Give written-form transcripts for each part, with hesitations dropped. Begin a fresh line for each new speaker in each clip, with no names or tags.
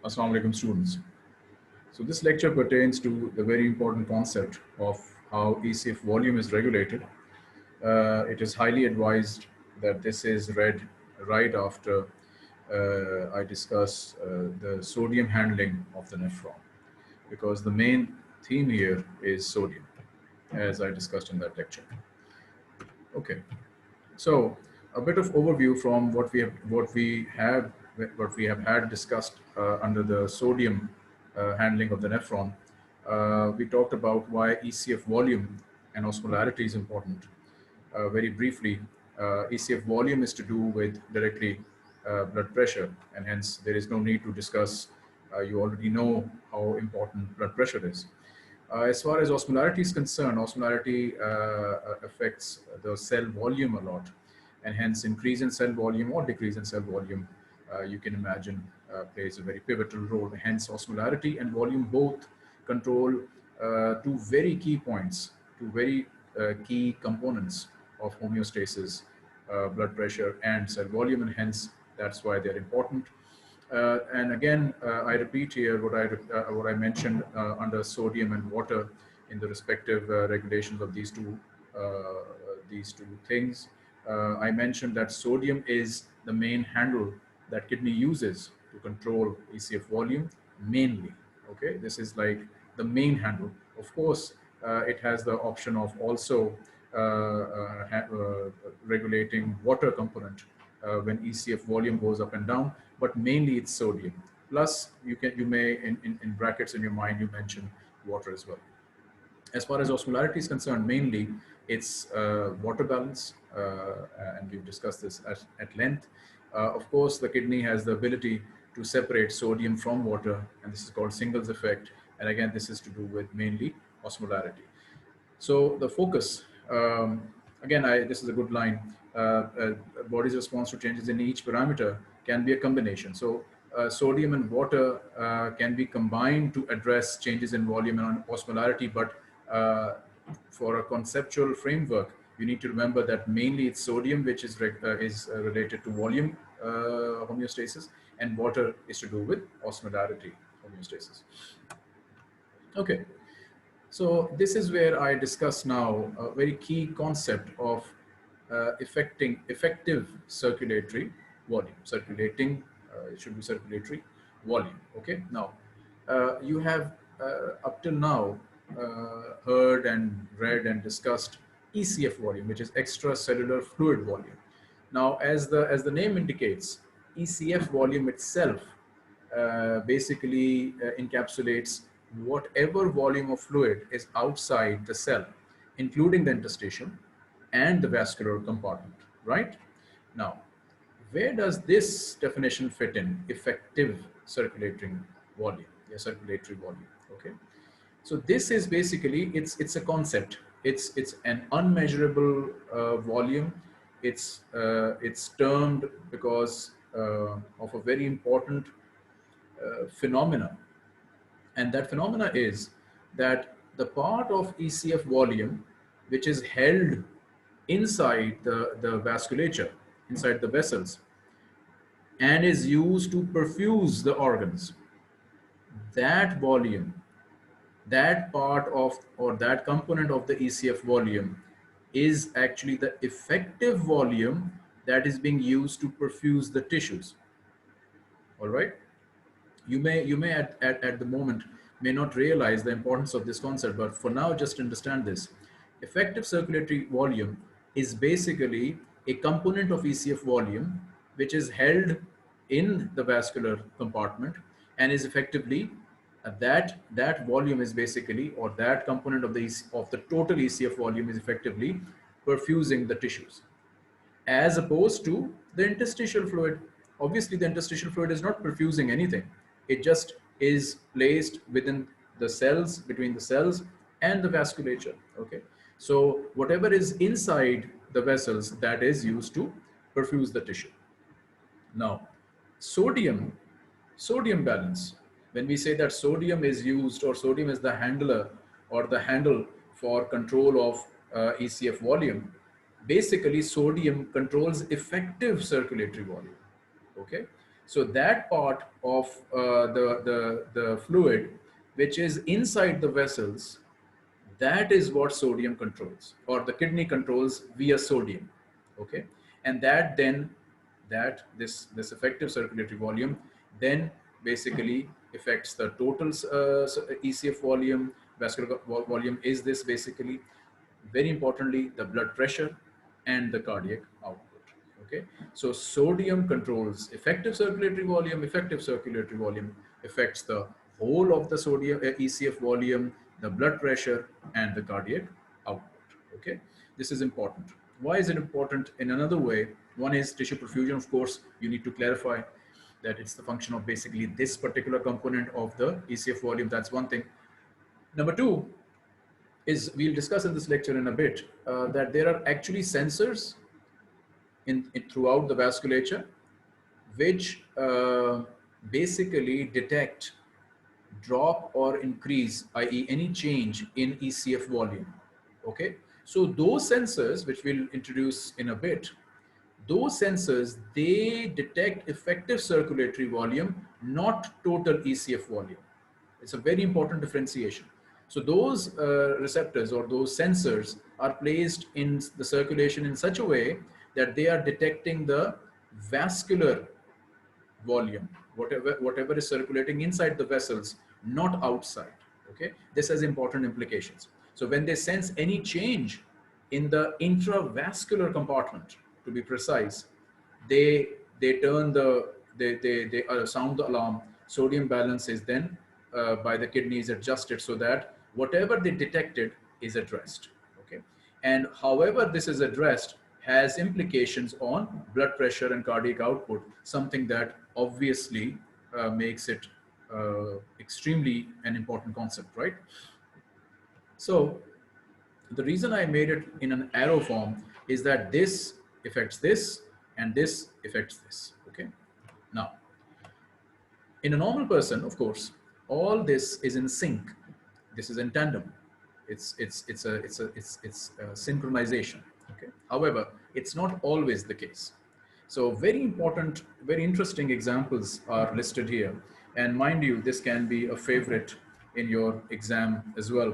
Assalamu alaikum students. So this lecture pertains to the very important concept of how ECF volume is regulated. It is highly advised that this is read right after I discuss the sodium handling of the nephron, because the main theme here is sodium, as I discussed in that lecture. Okay, so a bit of overview from what we have had discussed under the sodium handling of the nephron. We talked about why ECF volume and osmolarity is important. Very briefly, ECF volume is to do with directly blood pressure, and hence there is no need to discuss. You already know how important blood pressure is. As far as osmolarity is concerned, osmolarity affects the cell volume a lot, and hence increase in cell volume or decrease in cell volume, you can imagine, plays a very pivotal role. Hence, osmolarity and volume both control two very key points, two very key components of homeostasis, blood pressure and cell volume, and hence that's why they're important. And again, I repeat here what I mentioned under sodium and water in the respective regulations of these two things. I mentioned that sodium is the main handle that kidney uses to control ECF volume mainly. Okay, this is like the main handle. Of course, it has the option of also regulating water component when ECF volume goes up and down, but mainly it's sodium. Plus, you may in brackets in your mind you mention water as well. As far as osmolarity is concerned, mainly it's water balance, and we've discussed this at length. Of course, the kidney has the ability to separate sodium from water, and this is called Singles effect. And again, this is to do with mainly osmolarity. So the focus, again, this is a good line. Body's response to changes in each parameter can be a combination. So sodium and water can be combined to address changes in volume and osmolarity, but for a conceptual framework, you need to remember that mainly it's sodium which is related to volume homeostasis, and water is to do with osmolarity homeostasis. Okay. So this is where I discuss now a very key concept of effective circulatory volume. It should be circulatory volume. Okay. Now, you have up till now heard and read and discussed ECF volume, which is extracellular fluid volume. Now, as the name indicates, ECF volume itself basically encapsulates whatever volume of fluid is outside the cell, including the interstitium and the vascular compartment, right? Now, where does this definition fit in? Effective circulating volume, circulatory volume, okay? So this is basically, it's a concept. It's an unmeasurable volume. It's termed because of a very important phenomena, and that phenomena is that the part of ECF volume which is held inside the vasculature, inside the vessels, and is used to perfuse the organs, that volume, that part of, or that component of the ECF volume is actually the effective volume that is being used to perfuse the tissues. All right. You may at the moment may not realize the importance of this concept, but for now, just understand this. Effective circulatory volume is basically a component of ECF volume which is held in the vascular compartment and is effectively that volume is basically, or that component of the total ECF volume is effectively perfusing the tissues, as opposed to the interstitial fluid. Obviously, the interstitial fluid is not perfusing anything. It just is placed within the cells, between the cells and the vasculature. Okay. So whatever is inside the vessels, that is used to perfuse the tissue. Now, sodium balance. When we say that sodium is used, or sodium is the handler or the handle for control of ECF volume, basically sodium controls effective circulatory volume. Okay. So that part of the fluid which is inside the vessels, that is what sodium controls, or the kidney controls via sodium. Okay, and that then, that this effective circulatory volume then basically affects the total ECF volume, vascular volume is this basically, very importantly, the blood pressure and the cardiac output. Okay, so sodium controls effective circulatory volume. Effective circulatory volume affects the whole of the sodium ECF volume, the blood pressure, and the cardiac output. Okay, this is important. Why is it important? In another way, one is tissue perfusion. Of course, you need to clarify that it's the function of basically this particular component of the ECF volume. That's one thing. Number two is, we'll discuss in this lecture in a bit, that there are actually sensors in throughout the vasculature which basically detect drop or increase, i.e. any change in ECF volume. Okay, so those sensors, which we'll introduce in a bit, those sensors, they detect effective circulatory volume, not total ECF volume. It's a very important differentiation. So those receptors or those sensors are placed in the circulation in such a way that they are detecting the vascular volume, whatever is circulating inside the vessels, not outside. Okay, this has important implications. So when they sense any change in the intravascular compartment, to be precise, they turn the they sound the alarm. Sodium balance is then by the kidneys adjusted so that whatever they detected is addressed. Okay, and however this is addressed has implications on blood pressure and cardiac output, something that obviously makes it extremely an important concept, right? So the reason I made it in an arrow form is that this affects this and this affects this. Okay, now in a normal person, of course, all this is in sync. This is in tandem. It's a synchronization. Okay. However, it's not always the case. So very important, very interesting examples are listed here. And mind you, this can be a favorite in your exam as well.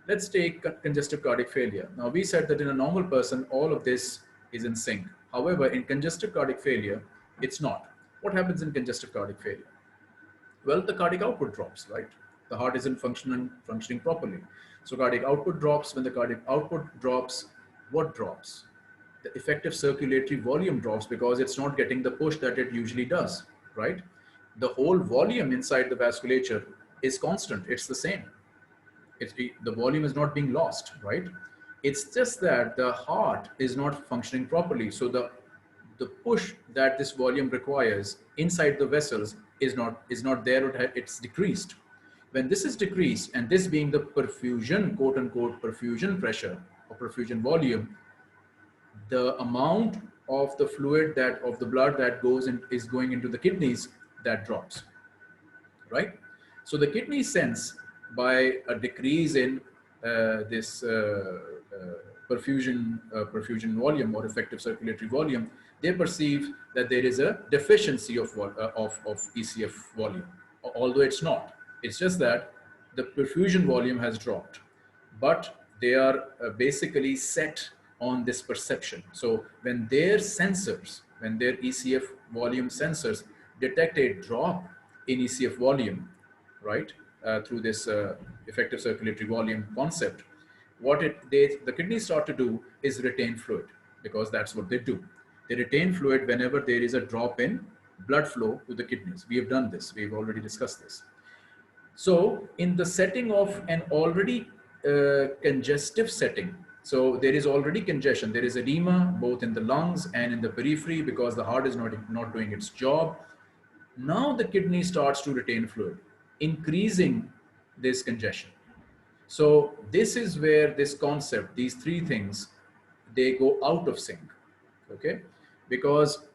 Let's take congestive cardiac failure. Now we said that in a normal person, all of this is in sync. However, in congestive cardiac failure, it's not. What happens in congestive cardiac failure? Well, the cardiac output drops, right? The heart isn't functioning properly. So cardiac output drops. When the cardiac output drops, what drops? The effective circulatory volume drops because it's not getting the push that it usually does, right? The whole volume inside the vasculature is constant. It's the same. The volume is not being lost, right? It's just that the heart is not functioning properly. So the push that this volume requires inside the vessels is not there. It's decreased. When this is decreased, and this being the perfusion, quote unquote, perfusion pressure or perfusion volume, the amount of the fluid that of the blood that goes in is going into the kidneys, that drops, right? So the kidney sense by a decrease in this perfusion volume or effective circulatory volume, they perceive that there is a deficiency of ECF volume, although it's not. It's just that the perfusion volume has dropped, but they are basically set on this perception. So when their sensors, when their ECF volume sensors detect a drop in ECF volume, right, through this effective circulatory volume concept, what the kidneys start to do is retain fluid, because that's what they do. They retain fluid whenever there is a drop in blood flow to the kidneys. We have done this. We've already discussed this. So in the setting of an already congestive setting, so there is already congestion, there is edema both in the lungs and in the periphery because the heart is not doing its job. Now the kidney starts to retain fluid, increasing this congestion. So this is where this concept, these three things, they go out of sync, okay? Because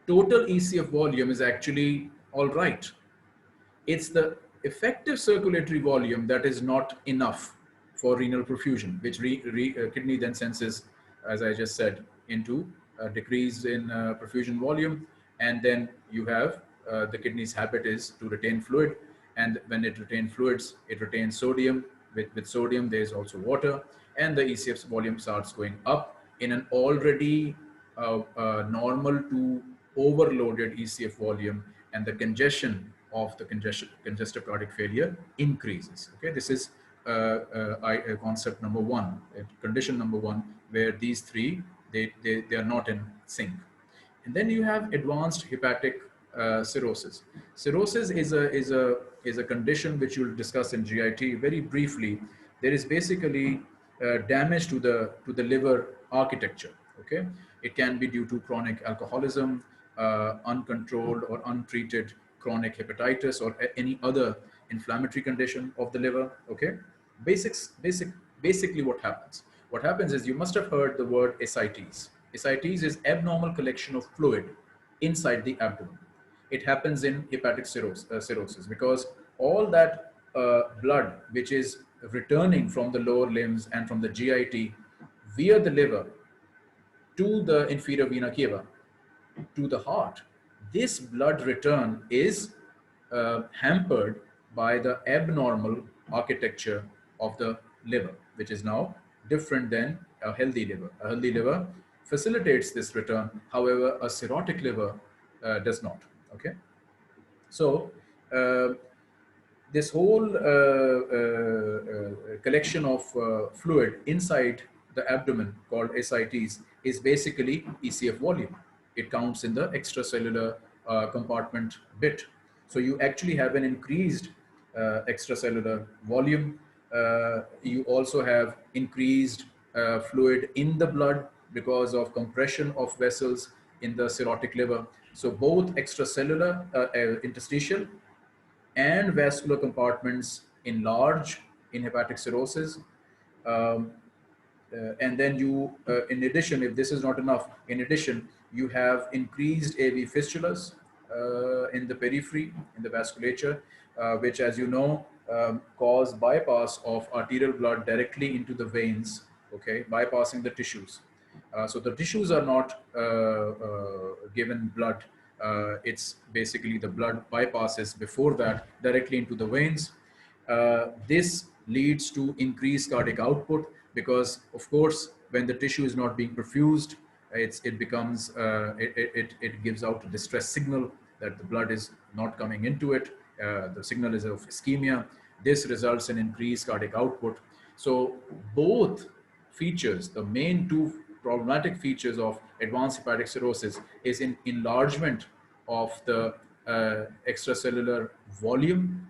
total ECF volume is actually all right. It's the effective circulatory volume that is not enough for renal perfusion, which kidney then senses, as I just said, into a decrease in perfusion volume And then you have the kidney's habit is to retain fluid, and when it retains fluids, it retains sodium. With sodium, there is also water, and the ECF's volume starts going up in an already normal to overloaded ECF volume, and the congestion of the congestive cardiac failure increases. Okay, this is concept number one, condition number one, where these three they are not in sync. And then you have advanced hepatic cirrhosis. Cirrhosis is a condition which you'll discuss in GIT very briefly. There is basically damage to the liver architecture. Okay, it can be due to chronic alcoholism, uncontrolled or untreated chronic hepatitis, or any other inflammatory condition of the liver. Okay, basically what happens. What happens is, you must have heard the word ascites. Ascites is abnormal collection of fluid inside the abdomen. It happens in hepatic cirrhosis because all that blood which is returning from the lower limbs and from the GIT via the liver to the inferior vena cava, to the heart, this blood return is hampered by the abnormal architecture of the liver, which is now different than a healthy liver. A healthy liver facilitates this return. However, a cirrhotic liver does not. Okay, so uh, this whole collection of fluid inside the abdomen, called ascites, is basically ECF volume. It counts in the extracellular compartment bit. So you actually have an increased extracellular volume. You also have increased fluid in the blood because of compression of vessels in the cirrhotic liver. So both extracellular, interstitial, and vascular compartments enlarge in hepatic cirrhosis. Um, and then you, in addition, if this is not enough, in addition, you have increased AV fistulas in the periphery, in the vasculature, which, as you know, cause bypass of arterial blood directly into the veins, okay, bypassing the tissues. So the tissues are not given blood. It's basically the blood bypasses before that directly into the veins. This leads to increased cardiac output because, of course, when the tissue is not being perfused, it becomes it gives out a distress signal that the blood is not coming into it. The signal is of ischemia. This results in increased cardiac output. So both features, the main two problematic features of advanced hepatic cirrhosis, is in enlargement of the extracellular volume,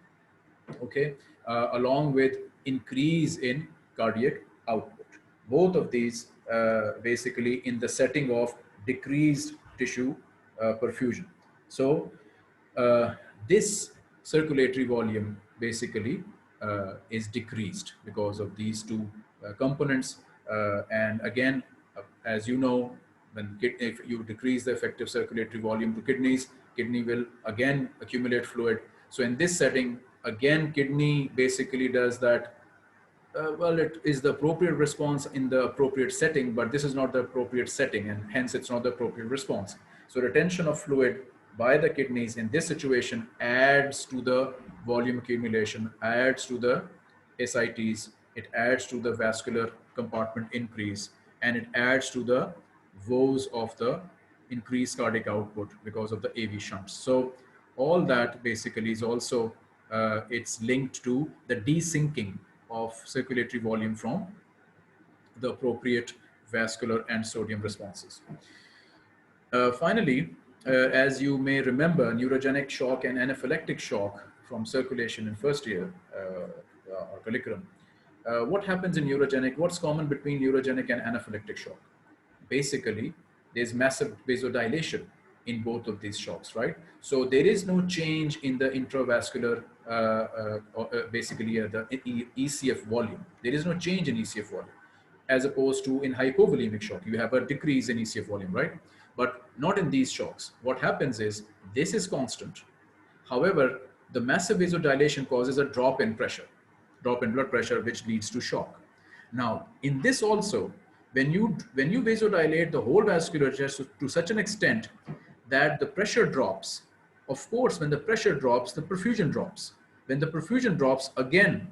okay, along with increase in cardiac output. Both of these basically in the setting of decreased tissue perfusion. So this circulatory volume basically is decreased because of these two components. And again, as you know, if you decrease the effective circulatory volume to kidneys, kidney will again accumulate fluid. So in this setting, again, kidney basically does that. Well, it is the appropriate response in the appropriate setting, but this is not the appropriate setting, and hence it's not the appropriate response. So retention of fluid by the kidneys in this situation adds to the volume accumulation, adds to the ascites, it adds to the vascular compartment increase, and it adds to the woes of the increased cardiac output because of the AV shunts. So all that basically is also it's linked to the desyncing of circulatory volume from the appropriate vascular and sodium responses. Finally, as you may remember, neurogenic shock and anaphylactic shock from circulation in first year curriculum. What happens in neurogenic? What's common between neurogenic and anaphylactic shock? Basically, there's massive vasodilation in both of these shocks, right? So there is no change in the intravascular, the ECF volume. There is no change in ECF volume, as opposed to in hypovolemic shock, you have a decrease in ECF volume, right? But not in these shocks. What happens is, this is constant. However, the massive vasodilation causes a drop in pressure, drop in blood pressure, which leads to shock. Now, in this also, when you vasodilate the whole vasculature to such an extent that the pressure drops, of course, when the pressure drops, the perfusion drops. When the perfusion drops, again,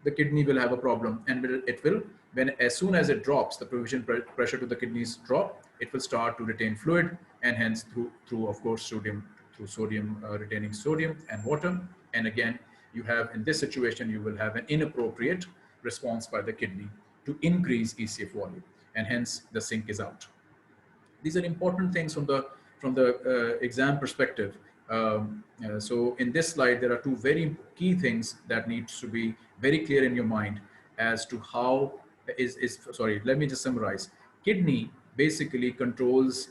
the kidney will have a problem, and it will, when as soon as it drops, the perfusion pressure to the kidneys drop, it will start to retain fluid, and hence through of course sodium retaining sodium and water. And again, you have, in this situation, you will have an inappropriate response by the kidney to increase ECF volume, and hence the sink is out. These are important things from the exam perspective. So in this slide, there are two very key things that needs to be very clear in your mind as to how sorry, let me just summarize. Kidney basically controls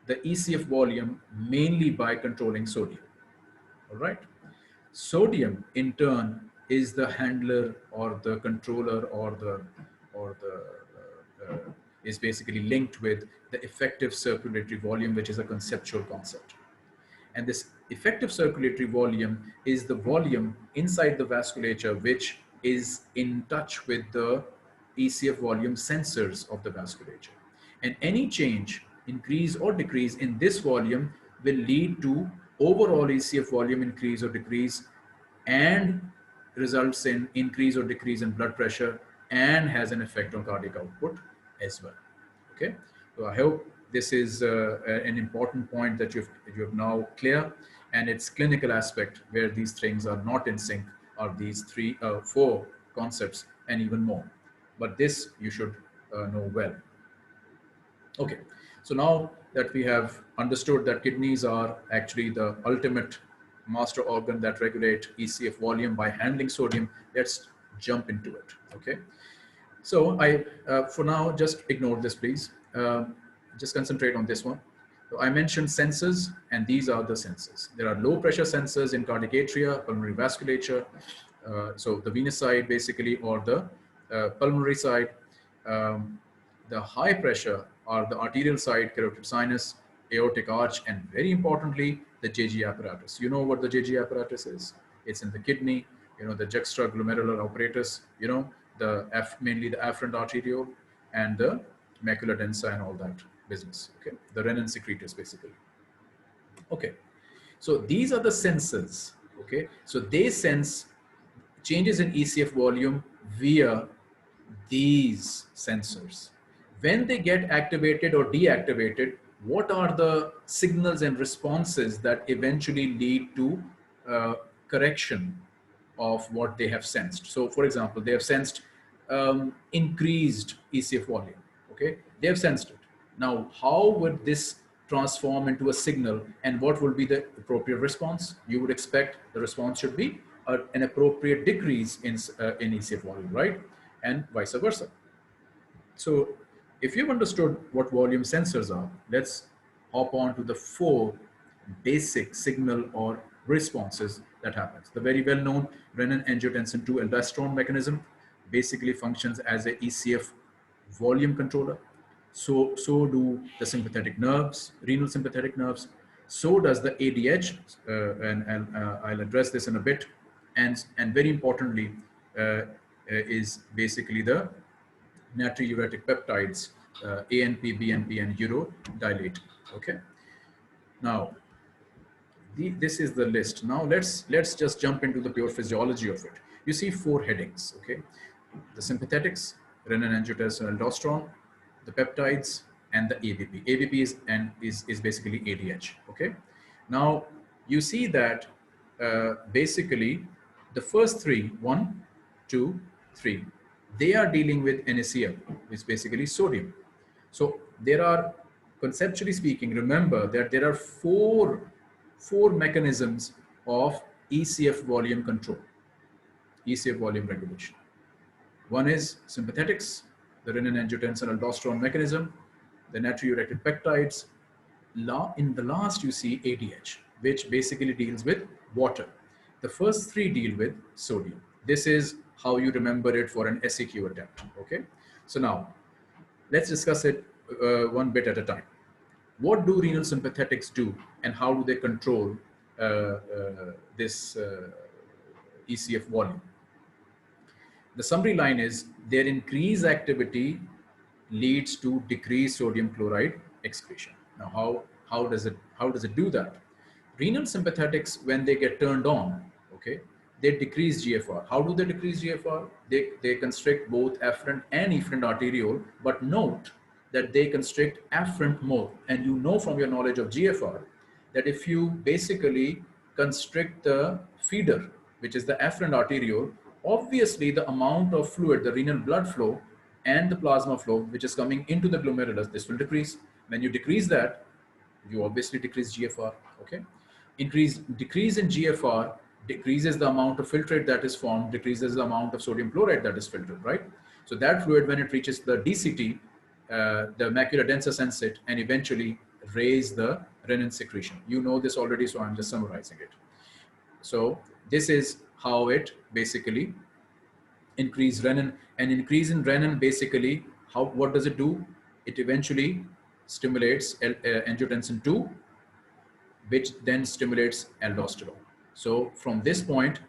the ECF volume mainly by controlling sodium. All right. Sodium, in turn, is the handler or the controller or the is basically linked with the effective circulatory volume, which is a conceptual concept. And this effective circulatory volume is the volume inside the vasculature which is in touch with the ECF volume sensors of the vasculature. And any change, increase or decrease in this volume will lead to overall ECF volume increase or decrease, and results in increase or decrease in blood pressure, and has an effect on cardiac output as well. Okay, so I hope this is an important point that you have now clear, and its clinical aspect where these things are not in sync are these four concepts and even more. But this you should know well. Okay, so now that we have understood that kidneys are actually the ultimate master organ that regulate ECF volume by handling sodium, let's jump into it. Okay, so for now, just ignore this, please. Just concentrate on this one. So I mentioned sensors, and these are the sensors. There are low pressure sensors in cardiac atria, pulmonary vasculature. So the venous side, basically, or the pulmonary side. The high pressure are the arterial side, carotid sinus, aortic arch, and very importantly, the JG apparatus. You know what the JG apparatus is? It's in the kidney, you know, the juxtaglomerular apparatus, you know, mainly the afferent arteriole and the macula densa and all that business. Okay, the renin secretors basically. Okay, so these are the sensors. Okay, so they sense changes in ECF volume via these sensors. When they get activated or deactivated, what are the signals and responses that eventually lead to correction of what they have sensed? So, for example, they have sensed increased ECF volume. Okay, they have sensed it. Now, how would this transform into a signal, and what will be the appropriate response? You would expect the response should be an appropriate decrease in ECF volume, right? And vice versa. So if you've understood what volume sensors are, let's hop on to the four basic signal or responses that happens. The very well-known renin-angiotensin 2 aldosterone mechanism basically functions as a ECF volume controller. So do the sympathetic nerves, renal sympathetic nerves. So does the ADH, and I'll address this in a bit. And very importantly, is basically the natriuretic peptides, ANP, BNP, and urodilate. Okay. Now, this is the list. Now let's just jump into the pure physiology of it. You see four headings. Okay, the sympathetics, renin-angiotensin aldosterone, the peptides, and the ABP. ABP is basically ADH. Okay. Now you see that basically the first three, 1, 2, 3, they are dealing with NaCl, which is basically sodium. So there are, conceptually speaking, remember that there are four mechanisms of ECF volume control, ECF volume regulation. One is sympathetics, the renin-angiotensin aldosterone mechanism, the natriuretic peptides. In the last, you see ADH, which basically deals with water. The first three deal with sodium. This is how you remember it for an SEQ attempt. Okay, so now let's discuss it one bit at a time. What do renal sympathetics do, and how do they control this ECF volume? The summary line is their increased activity leads to decreased sodium chloride excretion. Now, How does it do that? Renal sympathetics, when they get turned on, okay, they decrease GFR. How do they decrease GFR? They constrict both afferent and efferent arteriole, but note that they constrict afferent more. And you know from your knowledge of GFR that if you basically constrict the feeder, which is the afferent arteriole, obviously the amount of fluid, the renal blood flow and the plasma flow, which is coming into the glomerulus, this will decrease. When you decrease that, you obviously decrease GFR, okay? Decrease in GFR decreases the amount of filtrate that is formed, decreases the amount of sodium chloride that is filtered, right? So that fluid, when it reaches the DCT, the macula densa sense it and eventually raise the renin secretion. You know this already, so I'm just summarizing it. So this is how it basically increase renin. And increase in renin basically, what does it do? It eventually stimulates angiotensin 2, which then stimulates aldosterone. So from this point,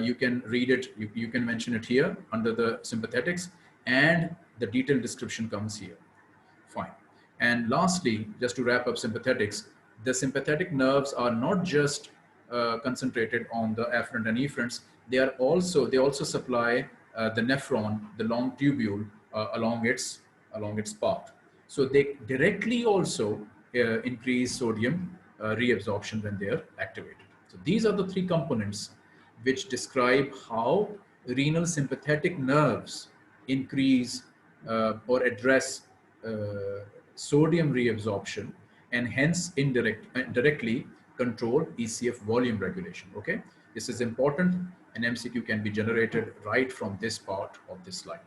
you can read it, you can mention it here under the sympathetics, and the detailed description comes here. Fine. And lastly, just to wrap up sympathetics, the sympathetic nerves are not just concentrated on the afferent and efferents, they also supply the nephron, the long tubule, along its path. So they directly also increase sodium reabsorption when they are activated. So these are the three components which describe how renal sympathetic nerves increase or address sodium reabsorption and hence directly control ECF volume regulation. Okay, this is important. An MCQ can be generated right from this part of this slide.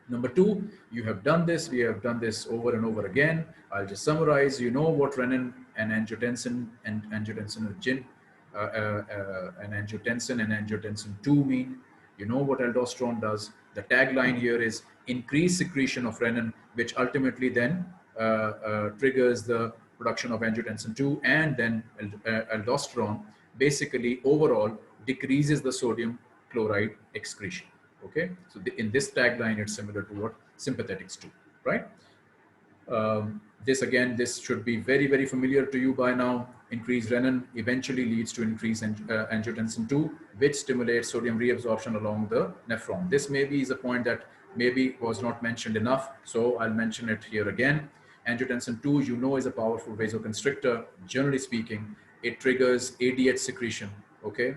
Number two, you have done this. We have done this over and over again. I'll just summarize. You know what renin and angiotensin and angiotensin and angiotensin 2 mean. You know what aldosterone does. The tagline here is increased secretion of renin, which ultimately then triggers the production of angiotensin 2, and then aldosterone basically overall decreases the sodium chloride excretion. Okay, so in this tagline, it's similar to what sympathetics do, right? This should be very, very familiar to you by now. Increased renin eventually leads to increased angiotensin 2, which stimulates sodium reabsorption along the nephron. This maybe is a point that maybe was not mentioned enough, so I'll mention it here again. Angiotensin 2, you know, is a powerful vasoconstrictor. Generally speaking, it triggers ADH secretion, okay?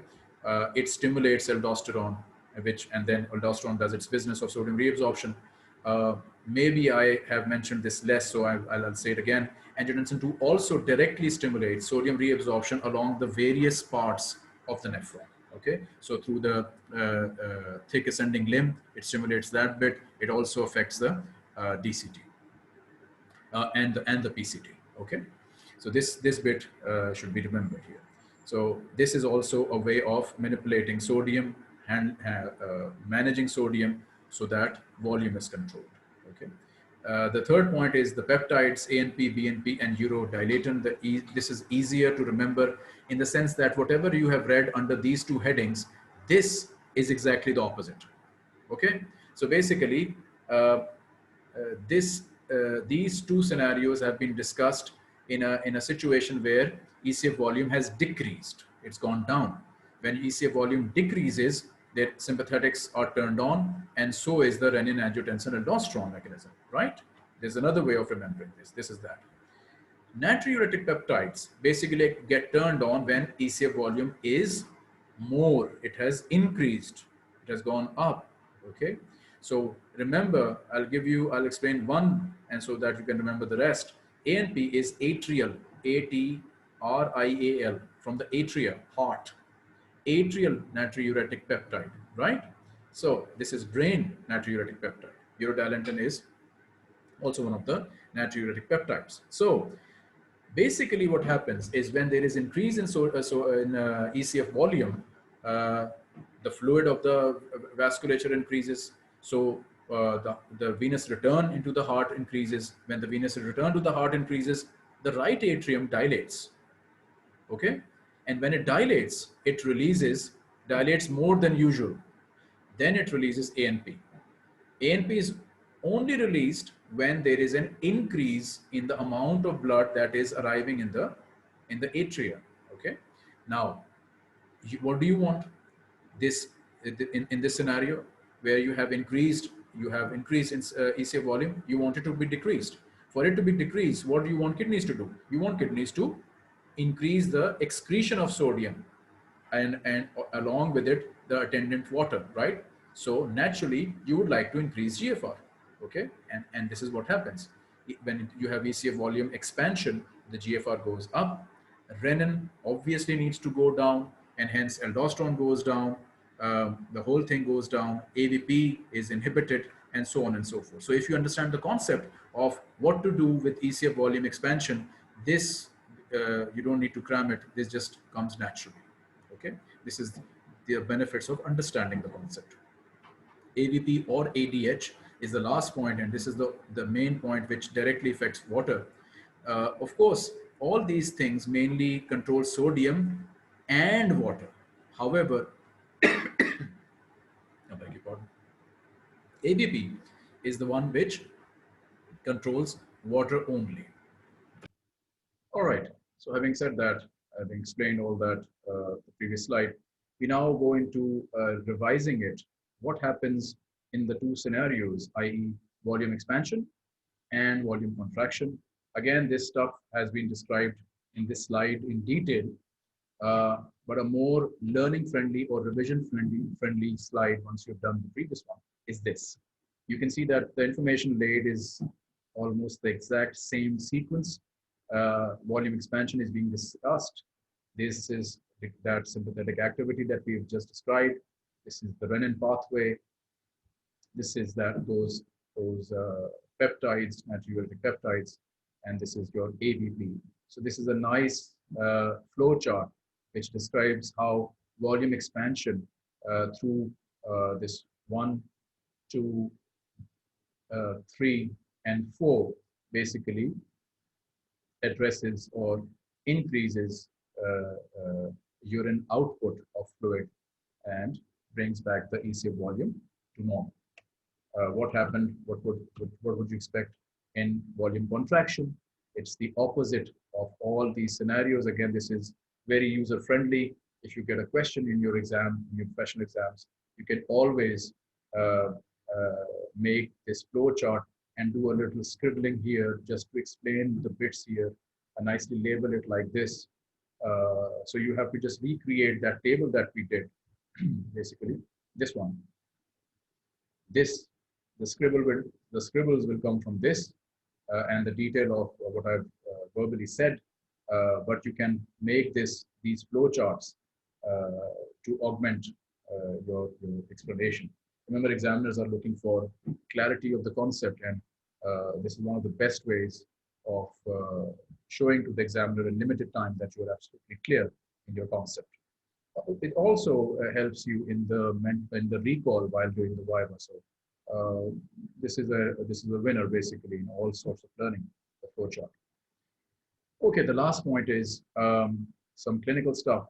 It stimulates aldosterone, and then aldosterone does its business of sodium reabsorption. Maybe I have mentioned this less, so I'll say it again. Angiotensin 2 also directly stimulates sodium reabsorption along the various parts of the nephron. Okay, so through the thick ascending limb, it stimulates that bit. It also affects the DCT and the PCT. Okay, so this bit should be remembered here. So this is also a way of manipulating sodium and managing sodium so that volume is controlled. Okay. The third point is the peptides ANP, BNP, and urodilatin. This is easier to remember in the sense that whatever you have read under these two headings, this is exactly the opposite. Okay. So basically, these two scenarios have been discussed in a situation where ECF volume has decreased. It's gone down. When ECF volume decreases, the sympathetics are turned on, and so is the renin, angiotensin, aldosterone mechanism, right? There's another way of remembering this. This is that. Natriuretic peptides basically get turned on when ECF volume is more. It has increased. It has gone up, okay? So remember, I'll explain one, and so that you can remember the rest. ANP is atrial, ATRIAL, from the atria, heart. Atrial natriuretic peptide, right? So this is brain natriuretic peptide. Urodilatin is also one of the natriuretic peptides. So basically what happens is when there is increase in ECF volume, the fluid of the vasculature increases. So the venous return into the heart increases. When the venous return to the heart increases, the right atrium dilates. Okay, and when it dilates, it dilates more than usual. Then it releases ANP. ANP is only released when there is an increase in the amount of blood that is arriving in the atria. Okay. Now, what do you want? This in this scenario where you have increased in ECF volume, you want it to be decreased. For it to be decreased, what do you want kidneys to do? You want kidneys to increase the excretion of sodium, and along with it the attendant water, right? So naturally you would like to increase GFR. Okay, and this is what happens when you have ECF volume expansion. The GFR goes up, renin obviously needs to go down, and hence aldosterone goes down. The whole thing goes down, AVP is inhibited, and so on and so forth. So if you understand the concept of what to do with ECF volume expansion, this you don't need to cram it, this just comes naturally. Okay, this is the benefits of understanding the concept. AVP or ADH is the last point, and this is the main point which directly affects water. Of course, all these things mainly control sodium and water. However, I beg your pardon, ABP is the one which controls water only. All right. So having said that, having explained all that, the previous slide, we now go into revising it. What happens in the two scenarios, i.e. volume expansion and volume contraction? Again, this stuff has been described in this slide in detail, but a more learning friendly or revision friendly slide once you've done the previous one is this. You can see that the information laid is almost the exact same sequence. Volume expansion is being discussed. This is that sympathetic activity that we've just described. This is the renin pathway. This is that those peptides, natriuretic peptides, and this is your ABP. So this is a nice flow chart which describes how volume expansion through this 1, 2, 3, and 4 basically addresses or increases urine output of fluid and brings back the ECF volume to normal. What happened? What would you expect in volume contraction? It's the opposite of all these scenarios. Again, this is very user friendly. If you get a question in your exam, in your professional exams, you can always make this flow chart and do a little scribbling here just to explain the bits here and nicely label it like this. So you have to just recreate that table that we did, basically this one. The scribbles will come from this and the detail of what I've verbally said, but you can make these flow charts to augment your explanation. Remember, examiners are looking for clarity of the concept, and this is one of the best ways of showing to the examiner in limited time that you are absolutely clear in your concept. It also helps you in the recall while doing the viva. So this is a winner basically in all sorts of learning, the flowchart. Okay, the last point is some clinical stuff.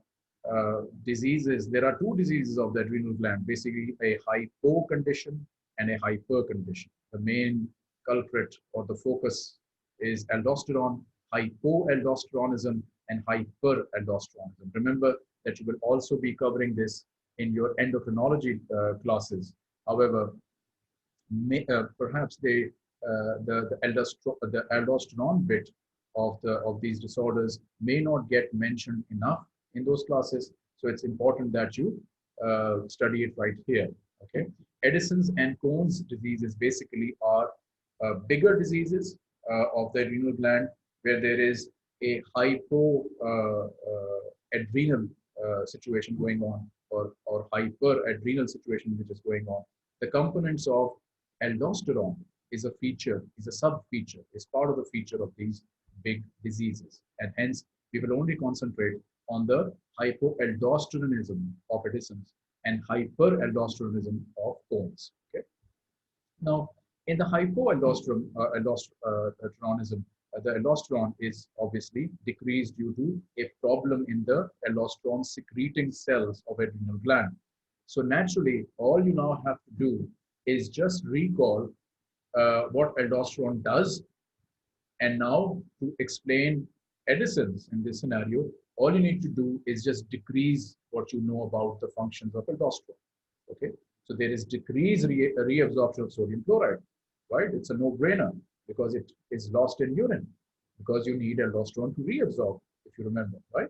Diseases. There are two diseases of the adrenal gland, basically a hypo condition and a hyper condition. The main culprit or the focus is aldosterone, hypoaldosteronism, and hyperaldosteronism. Remember that you will also be covering this in your endocrinology classes. However, perhaps the aldosterone bit of these disorders may not get mentioned enough in those classes, so it's important that you study it right here. Okay, Addison's and Cohn's diseases basically are bigger diseases of the adrenal gland where there is a hypo adrenal situation going on, or hyper adrenal situation which is going on. The components of aldosterone is a feature, is a sub feature, is part of the feature of these big diseases, and hence we will only concentrate on the hypoaldosteronism of Addison's and hyperaldosteronism of Cohn's. Okay. Now, in the hypoaldosteronism, the aldosterone is obviously decreased due to a problem in the aldosterone secreting cells of adrenal gland. So naturally, all you now have to do is just recall what aldosterone does. And now to explain Edison's in this scenario, all you need to do is just decrease what you know about the functions of aldosterone. Okay, so there is decreased reabsorption of sodium chloride, right? It's a no-brainer because it is lost in urine because you need aldosterone to reabsorb, if you remember, right?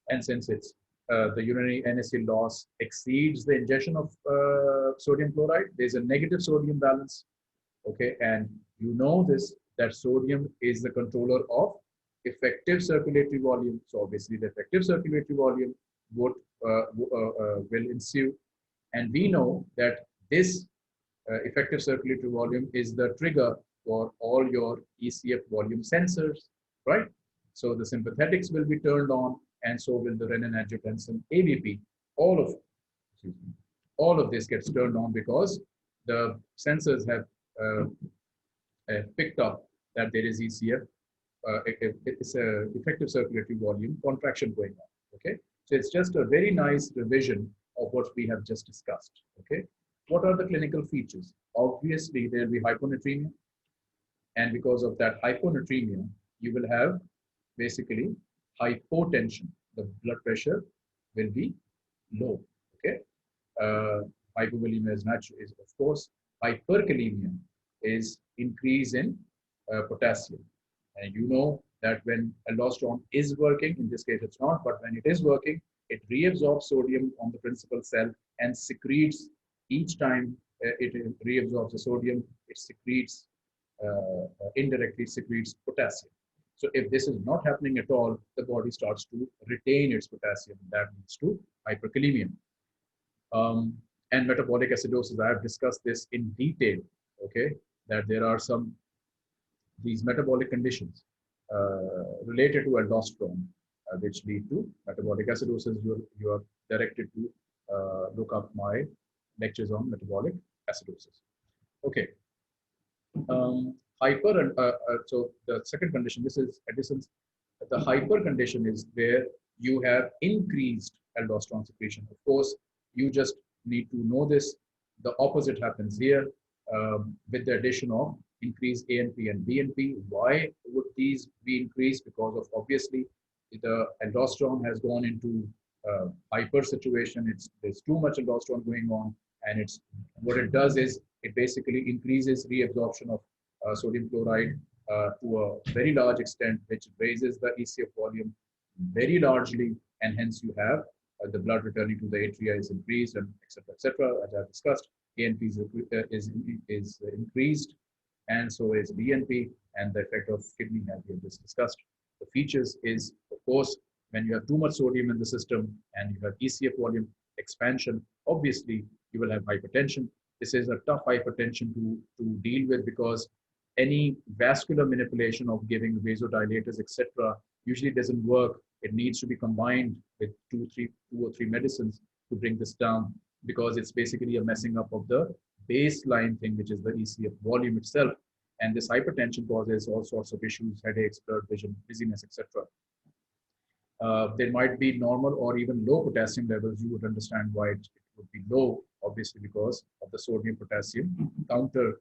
And since it's the urinary NSA loss exceeds the ingestion of sodium chloride, there's a negative sodium balance. Okay, and you know this, that sodium is the controller of effective circulatory volume. So obviously the effective circulatory volume would will ensue, and we know that this effective circulatory volume is the trigger for all your ECF volume sensors, right? So the sympathetics will be turned on, and so will the renin-angiotensin ABP. All of, excuse me, all of this gets turned on because the sensors have picked up that there is ECF. It's a effective circulatory volume contraction going on. Okay, so it's just a very nice revision of what we have just discussed. Okay, what are the clinical features? Obviously, there will be hyponatremia, and because of that hyponatremia, you will have basically hypotension. The blood pressure will be low. Okay, hypovolemia is natural. Is of course hyperkalemia is increase in potassium, and you know that when aldosterone is working, in this case it's not, but when it is working, it reabsorbs sodium on the principal cell and secretes each time it reabsorbs the sodium, it secretes indirectly secretes potassium. So if this is not happening at all, the body starts to retain its potassium. That leads to hyperkalemia. And metabolic acidosis, I have discussed this in detail, okay, that there are these metabolic conditions related to aldosterone, which lead to metabolic acidosis. You are directed to look up my lectures on metabolic acidosis. Okay. Hyper, and so the second condition, this is Edison's. The hyper condition is where you have increased aldosterone secretion. Of course, you just need to know this. The opposite happens here with the addition of increased ANP and BNP. Why would these be increased? Because of obviously the aldosterone has gone into hyper situation. There's too much aldosterone going on, and what it does is it basically increases reabsorption of sodium chloride to a very large extent, which raises the ECF volume very largely, and hence you have the blood returning to the atria is increased, and etc. As I've discussed, ANP is increased, and so is BNP, and the effect of kidney as we have just discussed. The features is, of course, when you have too much sodium in the system and you have ECF volume expansion, obviously you will have hypertension. This is a tough hypertension to deal with because any vascular manipulation of giving vasodilators, etc., usually doesn't work. It needs to be combined with two or three medicines to bring this down, because it's basically a messing up of the baseline thing, which is the ECF volume itself. And this hypertension causes all sorts of issues, headaches, blurred vision, dizziness, etc. There might be normal or even low potassium levels. You would understand why it would be low, obviously because of the sodium potassium counter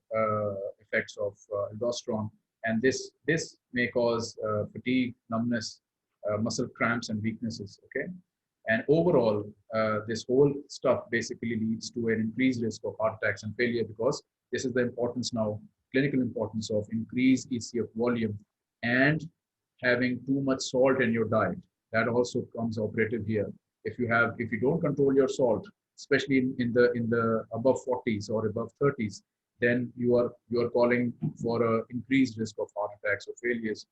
effects of aldosterone. And this may cause fatigue, numbness, muscle cramps, and weaknesses. Okay, and overall, this whole stuff basically leads to an increased risk of heart attacks and failure, because this is the importance now, clinical importance of increased ECF volume and having too much salt in your diet. That also comes operative here. If you don't control your salt, especially in the above 40s or above 30s, then you are calling for an increased risk of heart attacks or failures,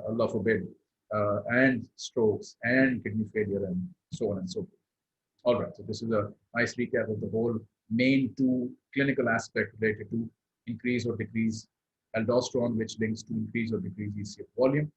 Allah forbid, and strokes and kidney failure and so on and so forth. All right, so this is a nice recap of the whole main two clinical aspect related to increase or decrease aldosterone, which links to increase or decrease ECF volume.